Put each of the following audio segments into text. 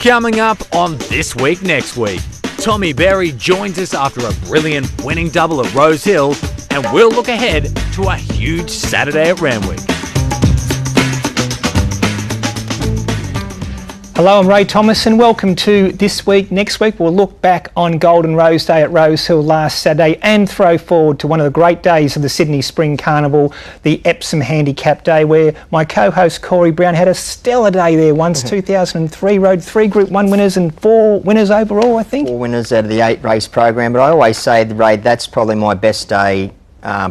Coming up on This Week Next Week, Tommy Berry joins us after a brilliant winning double at Rosehill, and we'll look ahead to a huge Saturday at Randwick. Hello, I'm Ray Thomas and welcome to This Week Next Week. We'll look back on Golden Rose Day at Rosehill last Saturday and throw forward to one of the great days of the Sydney Spring Carnival, the Epsom Handicap Day, where my co-host Corey Brown had a stellar day there once. 2003, rode 3 Group 1 winners and 4 winners overall, I think. 4 winners out of the 8 race program, but I always say, Ray, that's probably my best day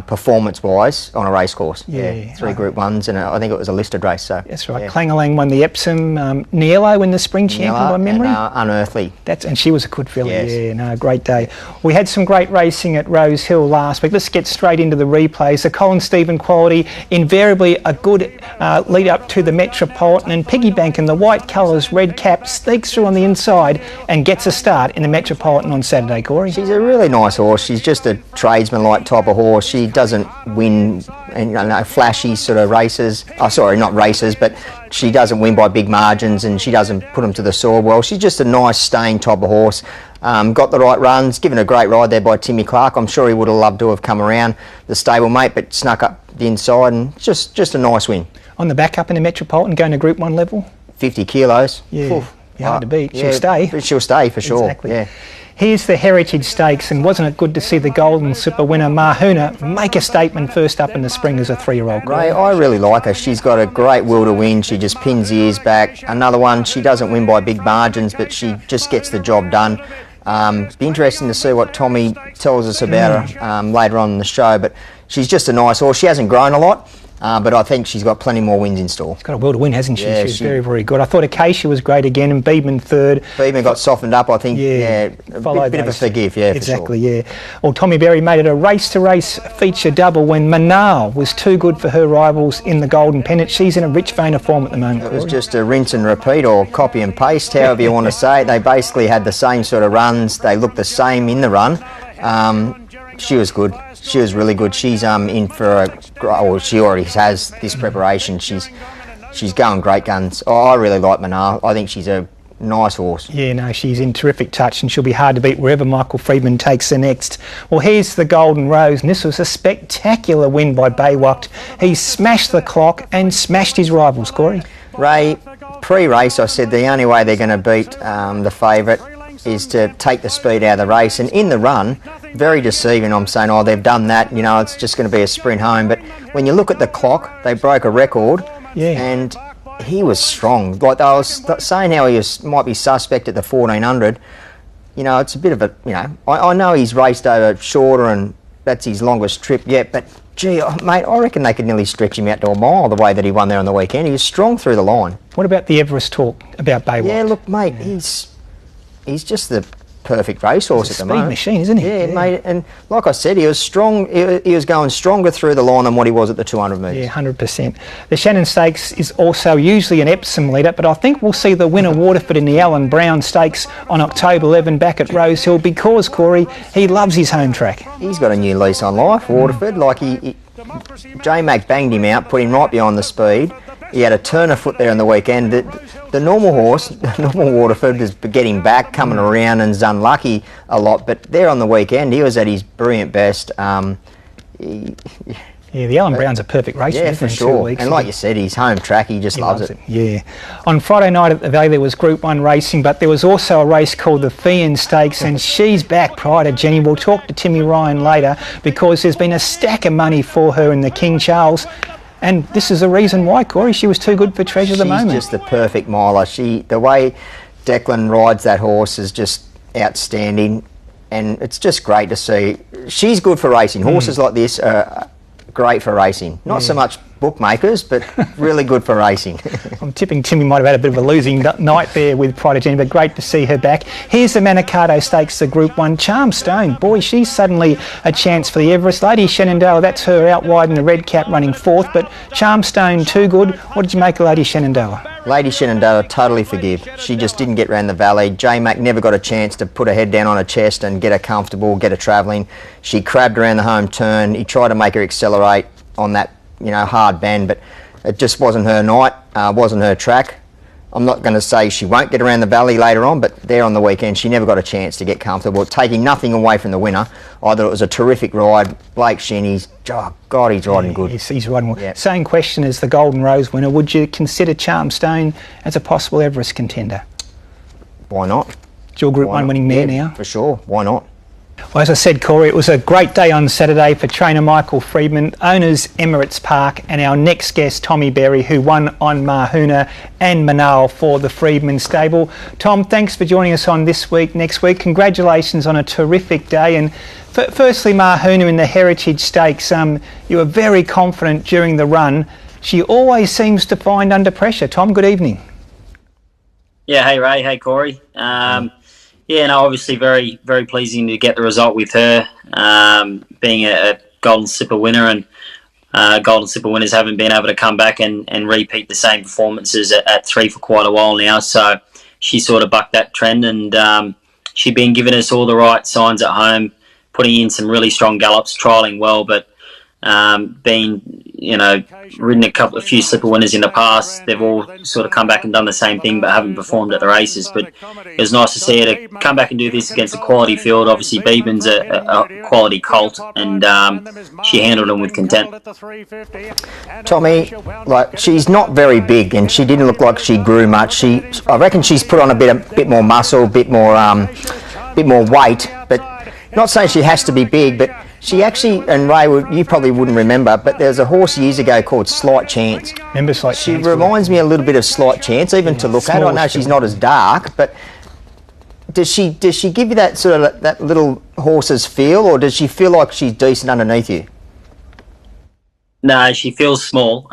performance-wise on a race course. Yeah, 3 Group 1s, and I think it was a listed race. So that's right. Yeah. Clangalang won the Epsom. Niello in the Spring Champion by memory. And, Unearthly. And she was a good filly. Yes. Yeah, no, great day. We had some great racing at Rosehill last week. Let's get straight into the replays. The Colin Stephen quality, invariably a good lead up to the Metropolitan, and Piggy Bank in the white colours, red cap, sneaks through on the inside and gets a start in the Metropolitan on Saturday, Corey. She's a really nice horse. She's just a tradesman-like type of horse. She doesn't win flashy sort of races. Oh, sorry, not races, but she doesn't win by big margins, and she doesn't put them to the sword well. She's just a nice staying type of horse. Got the right runs, given a great ride there by Timmy Clark. I'm sure he would have loved to have come around the stablemate, but snuck up the inside, and just a nice win. On the back up in the Metropolitan, going to Group 1 level? 50 kilos. Yeah, hard to beat. She'll stay. She'll stay for sure. Exactly. Yeah. Here's the Heritage Stakes, and wasn't it good to see the Golden Slipper winner Mahuna make a statement first up in the spring as a 3-year-old? Ray, I really like her. She's got a great will to win. She just pins the ears back. Another one, she doesn't win by big margins, but she just gets the job done. Be interesting to see what Tommy tells us about her later on in the show, but she's just a nice horse. She hasn't grown a lot. But I think she's got plenty more wins in store. She's got a will to win, hasn't she? Yeah, she's very, very good. I thought Acacia was great again, and Beedman third. Beedman got softened up, I think. Yeah, a bit of a forgive, yeah, exactly, for sure. Yeah. Well, Tommy Berry made it a race-to-race feature double when Manal was too good for her rivals in the Golden Pennant. She's in a rich vein of form at the moment. It was just a rinse and repeat, or copy and paste, however you want to say it. They basically had the same sort of runs. They looked the same in the run. She was good. She was really good. She's in for she already has this preparation. She's going great guns. Oh, I really like Manal. I think she's a nice horse. Yeah, no, she's in terrific touch, and she'll be hard to beat wherever Michael Friedman takes her next. Well, here's the Golden Rose, and this was a spectacular win by Baywalk. He smashed the clock and smashed his rivals, Corey. Ray, pre-race I said the only way they're going to beat the favourite is to take the speed out of the race, and in the run, very deceiving. I'm saying, oh, they've done that, you know, it's just going to be a sprint home. But when you look at the clock, they broke a record, and he was strong. Like, I was saying how he might be suspect at the 1400. You know, it's a bit of a, you know, I know he's raced over shorter and that's his longest trip yet, but gee, mate, I reckon they could nearly stretch him out to a mile the way that he won there on the weekend. He was strong through the line. What about the Everest talk about Baywalk? Yeah, look, mate, he's just the perfect racehorse at the moment. He's a speed machine, isn't he? Yeah, mate, and like I said, he was strong. He was going stronger through the line than what he was at the 200 metres. Yeah, 100%. The Shannon Stakes is also usually an Epsom leader, but I think we'll see the winner Waterford in the Alan Brown Stakes on October 11 back at Rosehill because, Corey, he loves his home track. He's got a new lease on life, Waterford. Like, J-Mac banged him out, put him right behind the speed. He had a turn of foot there on the weekend. The normal horse, the normal Waterford, is getting back, coming around, and is unlucky a lot. But there on the weekend, he was at his brilliant best. Yeah, the Alan Brown's a perfect racer. Yeah, for sure. And like you said, his home track, he just loves it. Yeah. On Friday night at the Valley, there was Group 1 racing, but there was also a race called the Fian Stakes, and she's back prior to Jenny. We'll talk to Timmy Ryan later because there's been a stack of money for her in the King Charles. And this is the reason why, Corey. She was too good for Treasure at the moment. She's just the perfect miler. The way Declan rides that horse is just outstanding, and it's just great to see. She's good for racing. Horses like this are great for racing. Not so much bookmakers, but really good for racing. I'm tipping Timmy might have had a bit of a losing night there with Pride of Jenny, but great to see her back. Here's the Manikato Stakes, the Group 1. Charm Stone, boy, she's suddenly a chance for the Everest. Lady Shenandoah, that's her out wide in the red cap running fourth, but Charm Stone too good. What did you make of Lady Shenandoah? Lady Shenandoah, totally forgive. She just didn't get round the valley. J-Mac never got a chance to put her head down on her chest and get her comfortable, get her travelling. She crabbed around the home turn. He tried to make her accelerate on that, you know, hard bend, but it just wasn't her night, wasn't her track. I'm not going to say she won't get around the valley later on, but there on the weekend, she never got a chance to get comfortable. Taking nothing away from the winner, I thought it was a terrific ride. Blake Shinny's, oh God, he's riding good. He's riding well. Yep. Same question as the Golden Rose winner. Would you consider Charmstone as a possible Everest contender? Why not? It's your Group 1 winning mare now. For sure, why not? Well, as I said, Corey, it was a great day on Saturday for trainer Michael Freedman, owners Emirates Park, and our next guest, Tommy Berry, who won on Mahuna and Manal for the Freedman stable. Tom, thanks for joining us on This Week, Next Week. Congratulations on a terrific day. And firstly, Mahuna in the Heritage Stakes, you were very confident during the run. She always seems to find under pressure. Tom, good evening. Yeah, hey Ray, hey Corey. Yeah, no, obviously very, very pleasing to get the result with her, being a Golden Slipper winner, and Golden Slipper winners haven't been able to come back and repeat the same performances at 3 for quite a while now. So she sort of bucked that trend, and she'd been giving us all the right signs at home, putting in some really strong gallops, trialling well, but been, ridden a few slipper winners in the past. They've all sort of come back and done the same thing but haven't performed at the races. But it was nice to see her to come back and do this against a quality field. Obviously, Beeben's a quality colt, and she handled them with content. Tommy, she's not very big, and she didn't look like she grew much. I reckon she's put on a bit more muscle, bit more weight. But not saying she has to be big, but she actually, and Ray, you probably wouldn't remember, but there's a horse years ago called Slight Chance. Remember Slight Chance? She reminds me a little bit of Slight Chance, even to look at. I know she's not as dark, but does she give you that sort of that little horse's feel, or does she feel like she's decent underneath you? No, she feels small.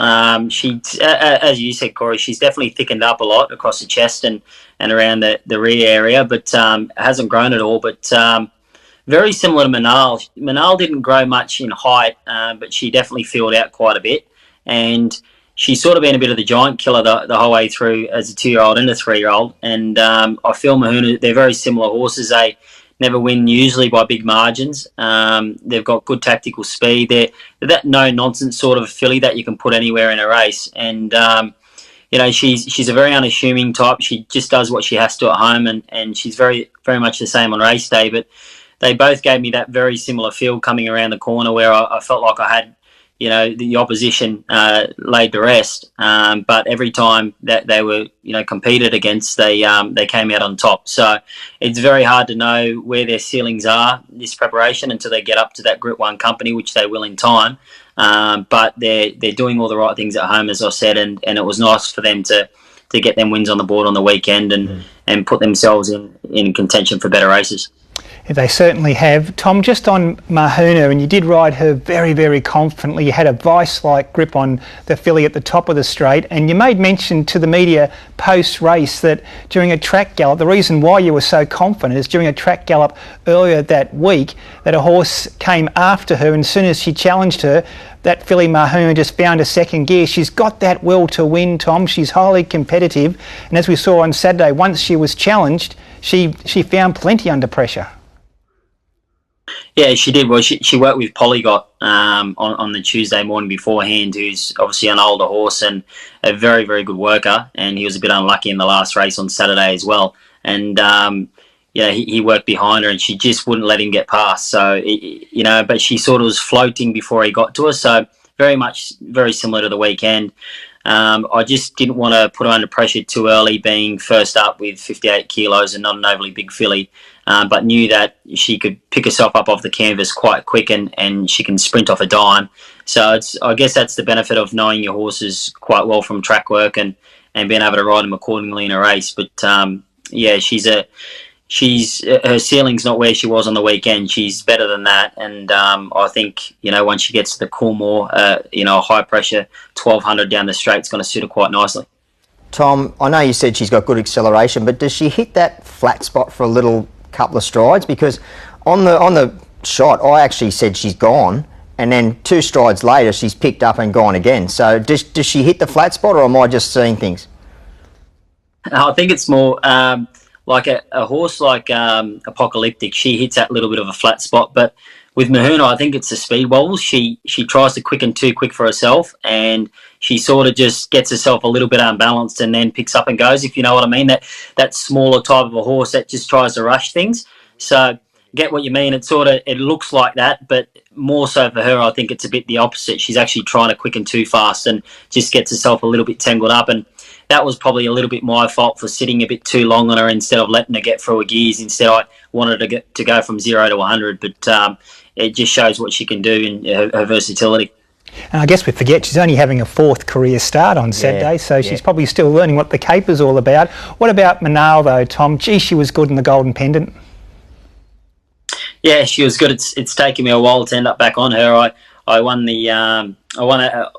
She, as you said, Corey, she's definitely thickened up a lot across the chest and around the rear area, but hasn't grown at all. But very similar to Manal. Manal didn't grow much in height, but she definitely filled out quite a bit. And she's sort of been a bit of the giant killer the whole way through as a 2-year-old and a 3-year-old. And I feel Mahuna, they're very similar horses. They never win usually by big margins. They've got good tactical speed. They're that no-nonsense sort of filly that you can put anywhere in a race. And, she's a very unassuming type. She just does what she has to at home, and she's very, very much the same on race day. But they both gave me that very similar feel coming around the corner where I felt like I had, the opposition laid to rest. But every time that they were, competed against, they came out on top. So it's very hard to know where their ceilings are this preparation until they get up to that Group 1 company, which they will in time. But they're doing all the right things at home, as I said, and it was nice for them to get them wins on the board on the weekend and put themselves in contention for better races. They certainly have. Tom, just on Mahuna, and you did ride her very, very confidently. You had a vice-like grip on the filly at the top of the straight, and you made mention to the media post-race that during a track gallop, the reason why you were so confident is during a track gallop earlier that week that a horse came after her, and as soon as she challenged her, that filly Mahuna just found a second gear. She's got that will to win, Tom. She's highly competitive, and as we saw on Saturday, once she was challenged, she found plenty under pressure. Yeah, she did. Well, she worked with Polygot on the Tuesday morning beforehand, who's obviously an older horse and a very, very good worker. And he was a bit unlucky in the last race on Saturday as well. And, he worked behind her and she just wouldn't let him get past. So, but she sort of was floating before he got to her. So very similar to the weekend. I just didn't want to put her under pressure too early, being first up with 58 kilos and not an overly big filly. But knew that she could pick herself up off the canvas quite quick and she can sprint off a dime. So I guess that's the benefit of knowing your horses quite well from track work and being able to ride them accordingly in a race. But her ceiling's not where she was on the weekend. She's better than that. And I think, once she gets to the Coolmore, a high pressure 1200 down the straight is going to suit her quite nicely. Tom, I know you said she's got good acceleration, but does she hit that flat spot for a little couple of strides? Because on the shot I actually said she's gone, and then 2 strides later she's picked up and gone again. So does she hit the flat spot, or am I just seeing things? I think it's more like a horse like Apocalyptic, she hits that little bit of a flat spot. But with Mahuna, I think it's the speed wobbles. She tries to quicken too quick for herself, and she sort of just gets herself a little bit unbalanced and then picks up and goes, if you know what I mean. That smaller type of a horse that just tries to rush things. So get what you mean. It looks like that, but more so for her, I think it's a bit the opposite. She's actually trying to quicken too fast and just gets herself a little bit tangled up. And that was probably a little bit my fault for sitting a bit too long on her instead of letting her get through her gears. Instead, I wanted to go from 0 to 100, but it just shows what she can do and her versatility. And I guess we forget she's only having a 4th career start on Saturday, so she's probably still learning what the caper's all about. What about Manal though, Tom? Gee, she was good in the Golden Pendant. Yeah, she was good. It's taken me a while to end up back on her. I won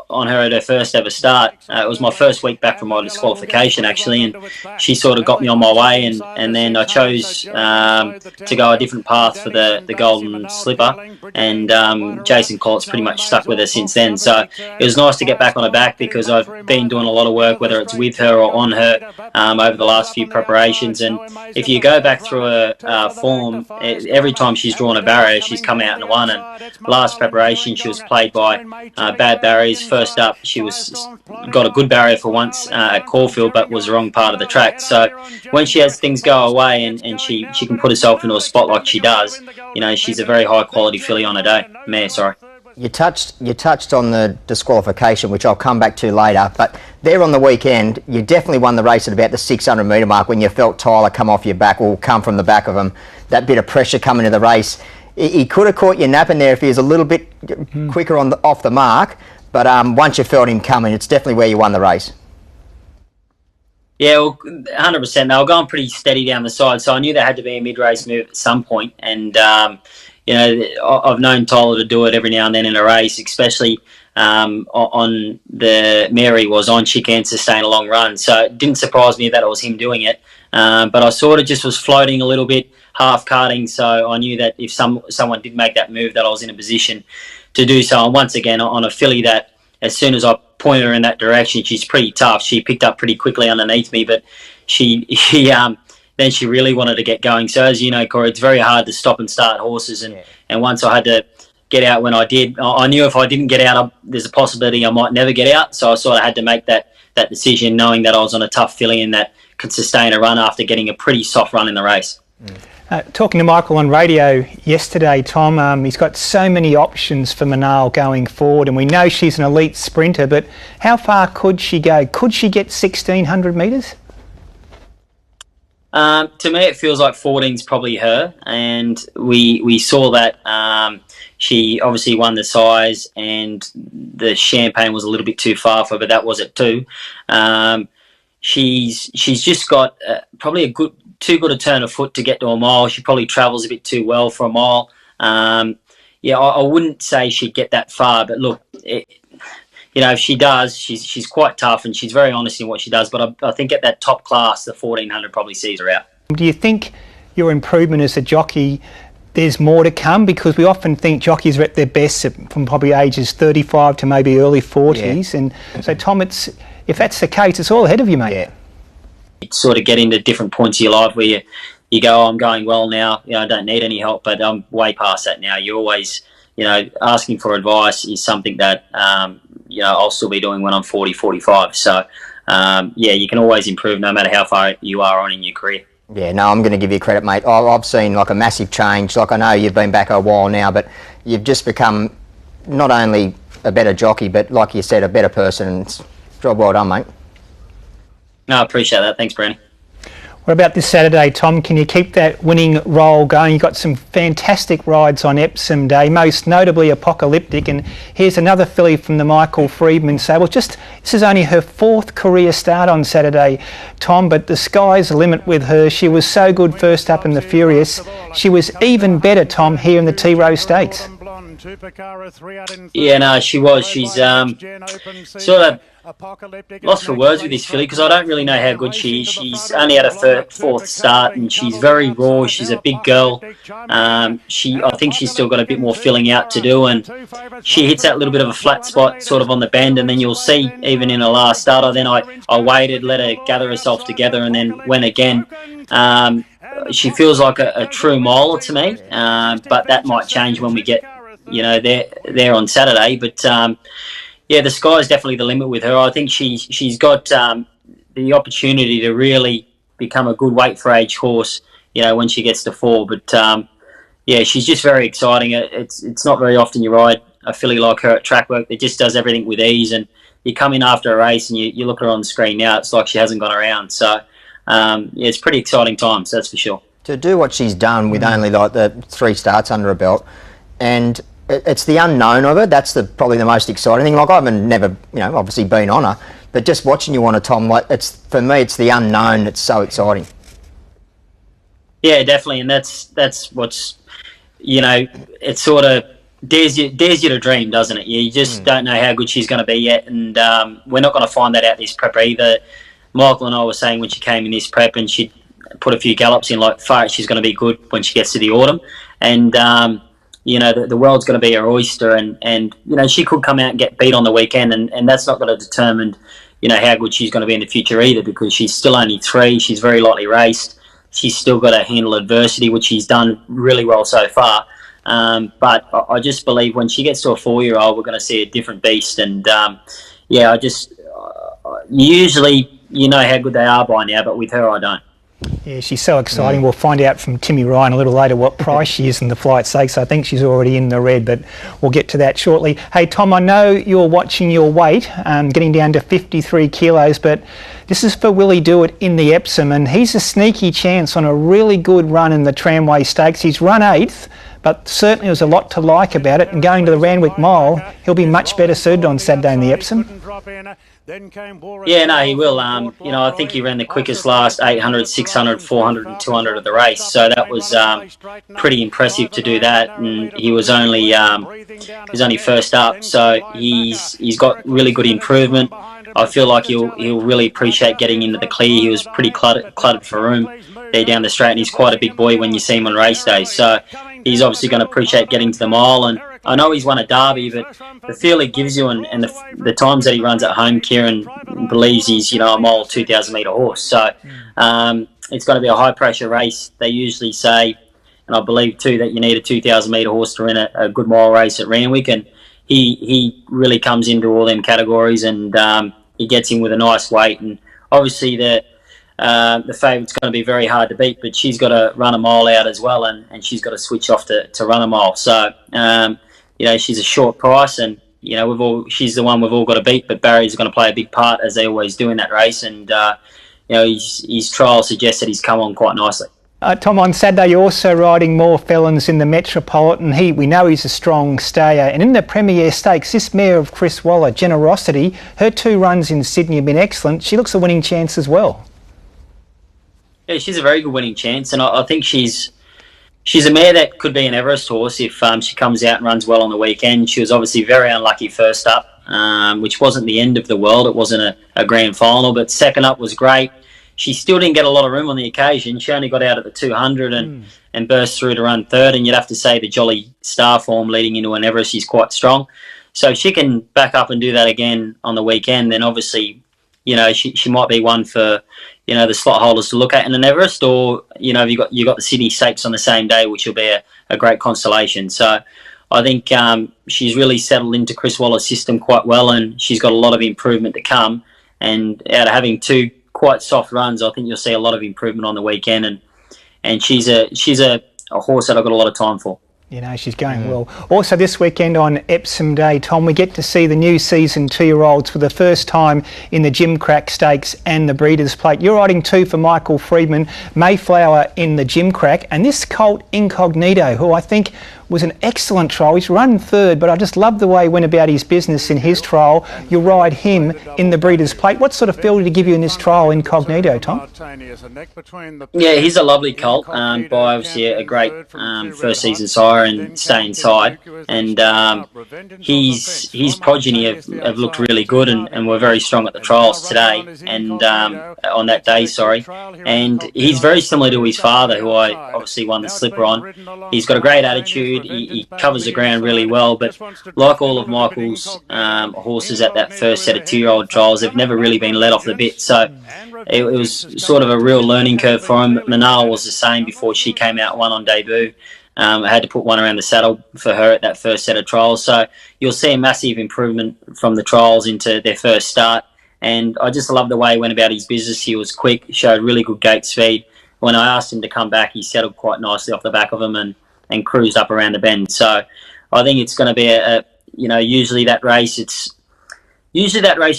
on her at her first ever start. It was my first week back from my disqualification, actually, and she sort of got me on my way, and then I chose to go a different path for the Golden Slipper, and Jason Collett's pretty much stuck with her since then. So it was nice to get back on her back, because I've been doing a lot of work, whether it's with her or on her, over the last few preparations. And if you go back through her form, every time she's drawn a barrier, she's come out and won. And last preparation, she was played by bad barriers. First up, she got a good barrier for once at Caulfield, but was the wrong part of the track. So when she has things go away and she can put herself into a spot like she does, she's a very high quality filly on a day. Mare, sorry. You touched on the disqualification, which I'll come back to later, but there on the weekend, you definitely won the race at about the 600 metre mark when you felt Tyler come off your back or come from the back of him. That bit of pressure coming to the race. He could have caught you napping there if he was a little bit quicker off the mark, but once you felt him coming, it's definitely where you won the race. Yeah, well, 100%. They were going pretty steady down the side, so I knew there had to be a mid-race move at some point. And, I've known Tyler to do it every now and then in a race, especially on the Mary was on. She can sustain a long run. So it didn't surprise me that it was him doing it. But I sort of just was floating a little bit, half carting, so I knew that if someone did make that move, that I was in a position to do so. And once again, on a filly that, as soon as I pointed her in that direction, she's pretty tough. She picked up pretty quickly underneath me, but then she really wanted to get going. So as you know, Corey, it's very hard to stop and start horses, and once I had to get out when I did, I knew if I didn't get out, there's a possibility I might never get out. So I sort of had to make that decision, knowing that I was on a tough filly and that could sustain a run after getting a pretty soft run in the race. Talking to Michael on radio yesterday, Tom, he's got so many options for Manal going forward, and we know she's an elite sprinter, but how far could she go? Could she get 1,600 metres? To me, it feels like 14's probably her, and we saw that she obviously won the size, and the Champagne was a little bit too far for her, but that was it too. She's just got probably too good a turn of foot to get to a mile. She probably travels a bit too well for a mile. I wouldn't say she'd get that far, but look, if she does, she's quite tough and she's very honest in what she does. But I think at that top class, the 1400 probably sees her out. Do you think your improvement as a jockey, there's more to come? Because we often think jockeys are at their best from probably ages 35 to maybe early 40s. Yeah. And so, Tom, if that's the case, it's all ahead of you, mate. Yeah. You sort of get into different points of your life where you go, I'm going well now, I don't need any help, but I'm way past that now. You always, asking for advice is something that, I'll still be doing when I'm 40, 45. So, you can always improve no matter how far you are on in your career. Yeah, no, I'm going to give you credit, mate. I've seen like a massive change. Like, I know you've been back a while now, but you've just become not only a better jockey, but like you said, a better person. It's job well done, mate. No, I appreciate that. Thanks, Brandon. What about this Saturday, Tom? Can you keep that winning roll going? You've got some fantastic rides on Epsom Day, most notably Apocalyptic. And here's another filly from the Michael Freedman stable. This is only her 4th career start on Saturday, Tom, but the sky's the limit with her. She was so good first up in the Furious. She was even better, Tom, here in the T Rowe Stakes. Yeah, no, she was. She's sort of lost for words with this filly because I don't really know how good she is. She's only had her fourth start and she's very raw. She's a big girl. I think she's still got a bit more filling out to do, and she hits that little bit of a flat spot sort of on the bend, and then you'll see even in her last starter. Then I waited, let her gather herself together, and then went again. She feels like a true miler to me, but that might change when we get there on Saturday. But yeah, the sky's definitely the limit with her. I think she's got the opportunity to really become a good weight for age horse, when she gets to 4. But yeah, she's just very exciting. It's not very often you ride a filly like her at track work that just does everything with ease, and you come in after a race and you look at her on the screen now, it's like she hasn't gone around. So yeah, it's pretty exciting times, that's for sure. To do what she's done with only like the 3 starts under her belt, and it's the unknown of it, that's probably the most exciting thing. Like, I've never, obviously been on her, but just watching you on her, Tom, like, for me, it's the unknown that's so exciting. Yeah, definitely, and that's what's, it sort of dares you to dream, doesn't it? You just don't know how good she's going to be yet, and we're not going to find that out this prep either. Michael and I were saying when she came in this prep and she'd put a few gallops in, like, far she's going to be good when she gets to the autumn, and the world's going to be her oyster, and she could come out and get beat on the weekend, and that's not going to determine how good she's going to be in the future either, because she's still only 3. She's very lightly raced. She's still got to handle adversity, which she's done really well so far. But I just believe when she gets to a 4-year-old, we're going to see a different beast. And yeah, usually you know how good they are by now, but with her I don't. Yeah, she's so exciting. We'll find out from Timmy Ryan a little later what price she is in the Flight Stakes. I think she's already in the red, but we'll get to that shortly. Hey, Tom, I know you're watching your weight, getting down to 53 kilos, but this is for Willie Dewitt in the Epsom, and he's a sneaky chance on a really good run in the Tramway Stakes. He's run 8th, but certainly there's a lot to like about it, and going to the Randwick Mile, he'll be much better suited on Saturday in the Epsom. Yeah, no, he will. I think he ran the quickest last 800, 600, 400 and 200 of the race, so that was pretty impressive to do that, and he was only first up, so he's got really good improvement. I feel like he'll really appreciate getting into the clear. He was pretty cluttered for room there down the straight, and he's quite a big boy when you see him on race day, so he's obviously going to appreciate getting to the mile. And I know he's won a derby, but the feel he gives you and the times that he runs at home, Kieran believes he's a mile 2,000 metre horse. So it's going to be a high pressure race. They usually say, and I believe too, that you need a 2,000 metre horse to run a good mile race at Randwick, and he really comes into all them categories, and he gets in with a nice weight. And obviously the favourite's going to be very hard to beat, but she's got to run a mile out as well, and she's got to switch off to run a mile. So she's a short price, and she's the one we've all got to beat. But Barry's going to play a big part, as they always do in that race, and his trial suggests that he's come on quite nicely. Tom, on Saturday you're also riding More Felons in the Metropolitan. We know he's a strong stayer, and in the Premier Stakes, this mare of Chris Waller, Generosity, her 2 runs in Sydney have been excellent. She looks a winning chance as well. Yeah, she's a very good winning chance, and I think she's a mare that could be an Everest horse if she comes out and runs well on the weekend. She was obviously very unlucky first up, which wasn't the end of the world. It wasn't a grand final, but second up was great. She still didn't get a lot of room on the occasion. She only got out at the 200 and burst through to run 3rd, and you'd have to say the Jolly Star form leading into an Everest, she's quite strong. So if she can back up and do that again on the weekend, then obviously she might be one for the slot holders to look at in an Everest, or you got the Sydney Stakes on the same day, which will be a great consolation. So I think she's really settled into Chris Waller's system quite well, and she's got a lot of improvement to come. And out of having 2 quite soft runs, I think you'll see a lot of improvement on the weekend, and she's a horse that I've got a lot of time for. She's going well. Also this weekend on Epsom Day, Tom, we get to see the new season 2-year-olds for the first time in the Gimcrack Stakes and the Breeders' Plate. You're riding 2 for Michael Freedman, Mayflower in the Gimcrack, and this colt Incognito, who I think was an excellent trial. He's run third, but I just love the way he went about his business in his trial. You'll ride him in the Breeders' Plate. What sort of feel did he give you in this trial, Incognito, Tom? Yeah, he's a lovely colt, by obviously a great first season sire and stay inside. And his progeny have looked really good and were very strong at the trials today and on that day, and he's very similar to his father, who I obviously won the slipper on. He's got a great attitude, he covers the ground really well, but like all of Michael's horses at that first set of 2-year-old trials, they've never really been let off the bit, so it was sort of a real learning curve for him. Manala was the same before she came out, won on debut. I had to put one around the saddle for her at that first set of trials, so you'll see a massive improvement from the trials into their first start. And I just love the way he went about his business. He was quick, showed really good gate speed. When I asked him to come back, he settled quite nicely off the back of him and cruised up around the bend. So I think it's going to be usually that race you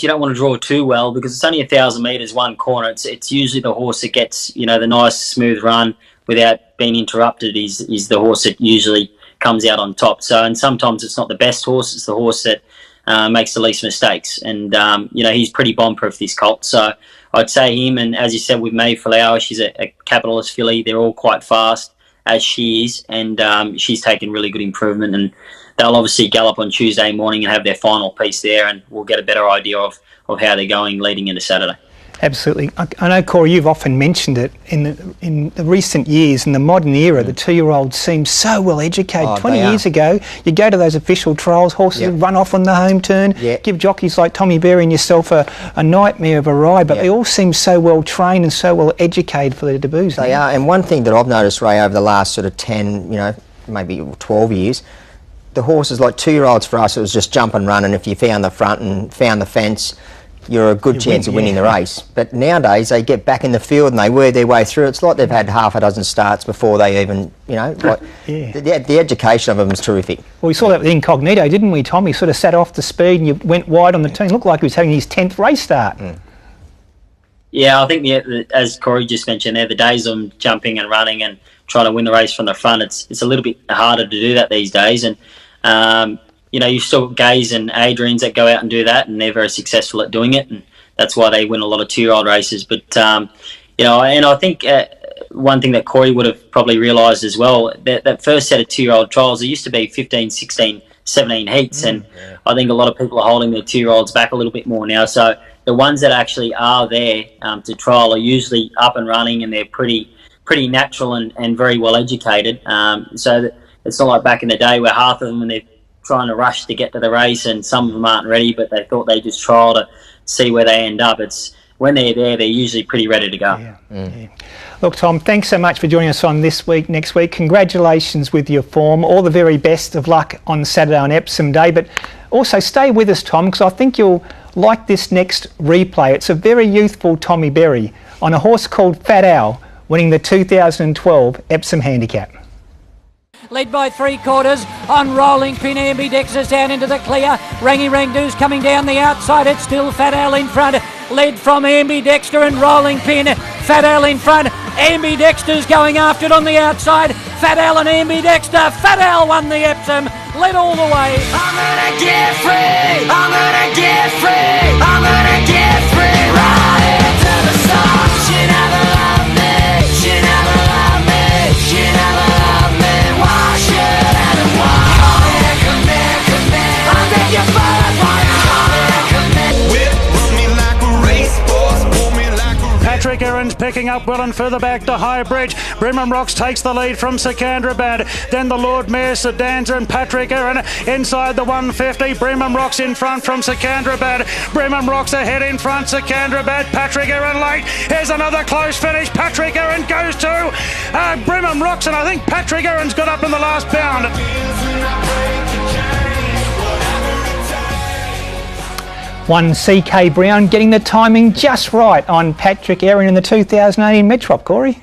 don't want to draw too well because it's only 1,000 metres, one corner. It's usually the horse that gets, the nice smooth run without being interrupted is the horse that usually comes out on top. So, and sometimes it's not the best horse, it's the horse that makes the least mistakes. And, he's pretty bomb-proof, this colt. So I'd say him, and as you said with Mayflower, she's a capitalist filly. They're all quite fast, as she is, and she's taken really good improvement. And they'll obviously gallop on Tuesday morning and have their final piece there, and we'll get a better idea of how they're going leading into Saturday. Absolutely. I know, Corey, you've often mentioned it. In the recent years, in the modern era, the 2-year-olds seem so well educated. 20 years ago, you go to those official trials, horses would run off on the home turn, give jockeys like Tommy Berry and yourself a nightmare of a ride, but they all seem so well trained and so well educated for their debuts. They are, and one thing that I've noticed, Ray, over the last sort of 10, maybe 12 years, the horses like 2-year-olds for us, it was just jump and run, and if you found the front and found the fence, you're a good chance of winning the race. But nowadays they get back in the field and they wear their way through. It's like they've had half a dozen starts before they even, the education of them is terrific. Well, we saw that with Incognito, didn't we, Tom? He sort of sat off the speed and you went wide on the turn. It looked like he was having his 10th race start. Yeah, I think as Corey just mentioned there, the days of them jumping and running and trying to win the race from the front, it's a little bit harder to do that these days. And you've still got Gaze and Adrians that go out and do that, and they're very successful at doing it, and that's why they win a lot of 2-year-old races. But, and I think one thing that Corey would have probably realised as well, that first set of 2-year-old trials, there used to be 15, 16, 17 heats, and I think a lot of people are holding their 2-year-olds back a little bit more now. So the ones that actually are there to trial are usually up and running, and they're pretty natural and very well educated. So that it's not like back in the day where half of them, when they're trying to rush to get to the race, and some of them aren't ready, but they thought they just trial to see where they end up. It's when they're there, they're usually pretty ready to go. Look, Tom, thanks so much for joining us on This Week, Next Week. Congratulations with your form. All the very best of luck on Saturday on Epsom Day, but also stay with us, Tom, because I think you'll like this next replay. It's a very youthful Tommy Berry on a horse called Fat Al, winning the 2012 Epsom Handicap. Led by 3/4 on Rolling Pin. Ambidextrous down into the clear. Rangy Rangdoo's coming down the outside. It's still Fat Al in front. Led from Ambidexter and Rolling Pin. Fat Al in front. Ambidexter's going after it on the outside. Fat Al and Ambidexter. Fat Al won the Epsom. Led all the way. I'm gonna get free. I'm gonna get free. I'm gonna get free. Right into the sun. She never loved me. She never loved me. She never loved me. Why should I have won? Come here. I'll take your father's wife. Patrick Aaron's picking up well and further back to High Bridge. Brimham Rocks takes the lead from Sikandrabad. Then the Lord Mayor Sedanza and Patrick Aaron inside the 150. Brimham Rocks in front from Sikandrabad. Brimham Rocks ahead in front. Sikandrabad. Patrick Aaron late. Here's another close finish. Patrick Aaron goes to Brimham Rocks, and I think Patrick Aaron's got up in the last bound. One CK Brown getting the timing just right on Patrick Aaron in the 2018 Metrop, Corey.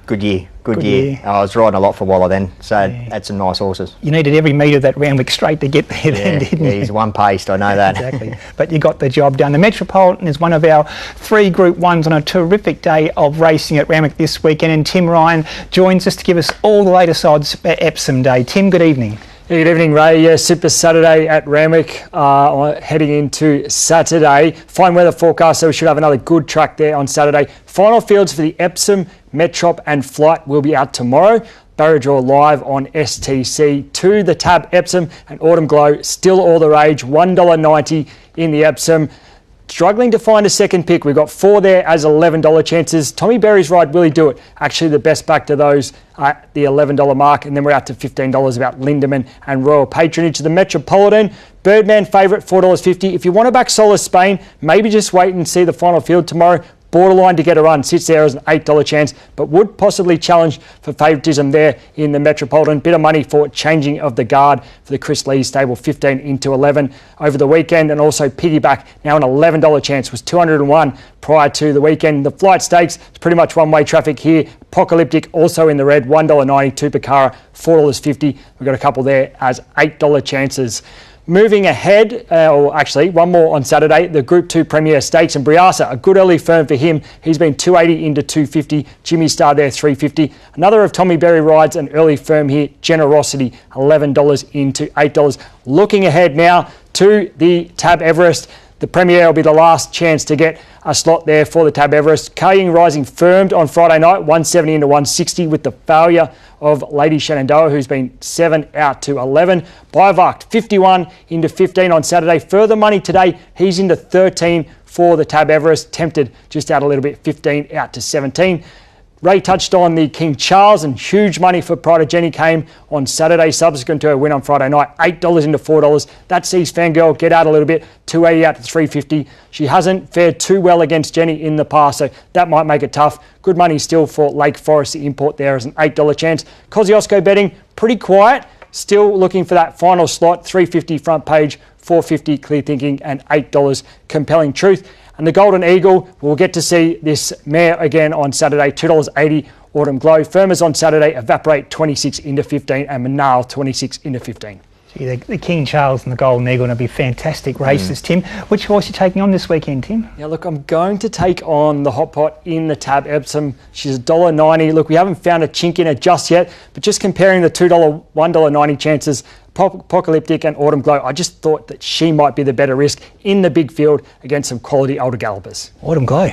Good year. Good year. I was riding a lot for Waller then, so had some nice horses. You needed every metre of that Randwick straight to get there then, didn't you? He's one paced, I know that. Exactly, but you got the job done. The Metropolitan is one of our 3 Group 1s on a terrific day of racing at Randwick this weekend, and Tim Ryan joins us to give us all the latest odds for Epsom Day. Tim, good evening. Yeah, good evening, Ray. Yeah, Super Saturday at Randwick, heading into Saturday. Fine weather forecast, so we should have another good track there on Saturday. Final fields for the Epsom, Metrop and Flight will be out tomorrow. Barrier draw live on STC. 2, the Tab Epsom and Autumn Glow, still all the rage. $1.90 in the Epsom. Struggling to find a second pick. We've got 4 there as $11 chances. Tommy Berry's ride, Will He Do It? Actually the best back to those at the $11 mark. And then we're out to $15 about Lindemann and Royal Patronage. The Metropolitan, Birdman favourite, $4.50. If you want to back Solis Spain, maybe just wait and see the final field tomorrow. Borderline to get a run, sits there as an $8 chance, but would possibly challenge for favouritism there in the Metropolitan. Bit of money for changing of the guard for the Chris Lee stable, 15 into 11 over the weekend, and also Piggyback, now an $11 chance, was 201 prior to the weekend. The Flight Stakes, it's pretty much one-way traffic here. Apocalyptic also in the red, $1.90, Tupacara, $4.50. We've got a couple there as $8 chances. Moving ahead, or actually one more on Saturday, the Group 2 Premier Stakes, and Briasa, a good early firm for him. He's been 280 into 250. Jimmy Star there, 350. Another of Tommy Berry rides, an early firm here, Generosity, $11 into $8. Looking ahead now to the Tab Everest. The Premier will be the last chance to get a slot there for the Tab Everest. Kaying Rising firmed on Friday night, 170 into 160 with the failure of Lady Shenandoah, who's been 7 out to 11. Bivac, 51 into 15 on Saturday. Further money today, he's into 13 for the Tab Everest. Tempted just out a little bit, 15 out to 17. Ray touched on the King Charles, and huge money for Pride of Jenny came on Saturday, subsequent to her win on Friday night, $8 into $4. That sees Fangirl get out a little bit, 280 out to 350. She hasn't fared too well against Jenny in the past, so that might make it tough. Good money still for Lake Forest, the import there is an $8 chance. Kosciuszko betting, pretty quiet, still looking for that final slot, 350 front page, 450 Clear Thinking, and $8 Compelling Truth. And the Golden Eagle, we'll get to see this mare again on Saturday, $2.80 Autumn Glow. Firmers on Saturday, Evaporate 26 into 15 and Manal 26 into 15. Gee, the King Charles and the Golden Eagle are going to be fantastic races, Tim. Which horse are you taking on this weekend, Tim? Yeah, look, I'm going to take on the Hot Pot in the Tab Epsom. She's $1.90. Look, we haven't found a chink in it just yet, but just comparing the $2, $1.90 chances, Apocalyptic and Autumn Glow, I just thought that she might be the better risk in the big field against some quality older gallopers. Autumn Glow,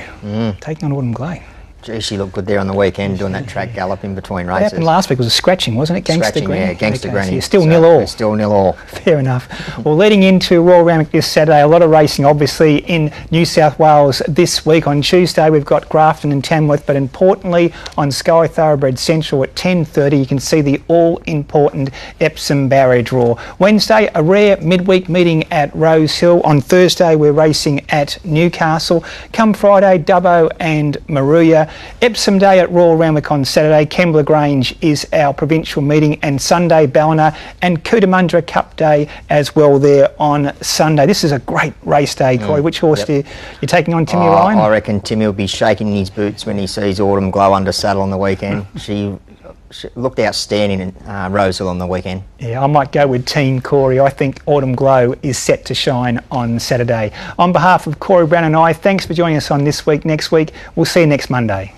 taking on Autumn Glow. Gee, she looked good there on the weekend doing that track gallop in between races. What happened last week was a scratching, wasn't it? Gangster Scratching, Granny. yeah, Gangster Granny. So you're still 0-all. Still 0-all. Fair enough. Well, leading into Royal Randwick this Saturday, a lot of racing obviously in New South Wales this week. On Tuesday we've got Grafton and Tamworth, but importantly on Sky Thoroughbred Central at 10:30 you can see the all-important Epsom Barrier Draw. Wednesday, a rare midweek meeting at Rosehill. On Thursday we're racing at Newcastle. Come Friday, Dubbo and Maruya. Epsom Day at Royal Randwick on Saturday. Kembla Grange is our provincial meeting, and Sunday Ballina and Cootamundra Cup Day as well there on Sunday. This is a great race day, Corey. Which horse are you taking on, Timmy Ryan? I reckon Timmy will be shaking in his boots when he sees Autumn Glow under saddle on the weekend. She looked outstanding in Rosehill on the weekend. Yeah, I might go with Team Corey. I think Autumn Glow is set to shine on Saturday. On behalf of Corey Brown and I, thanks for joining us on This Week Next Week. We'll see you next Monday.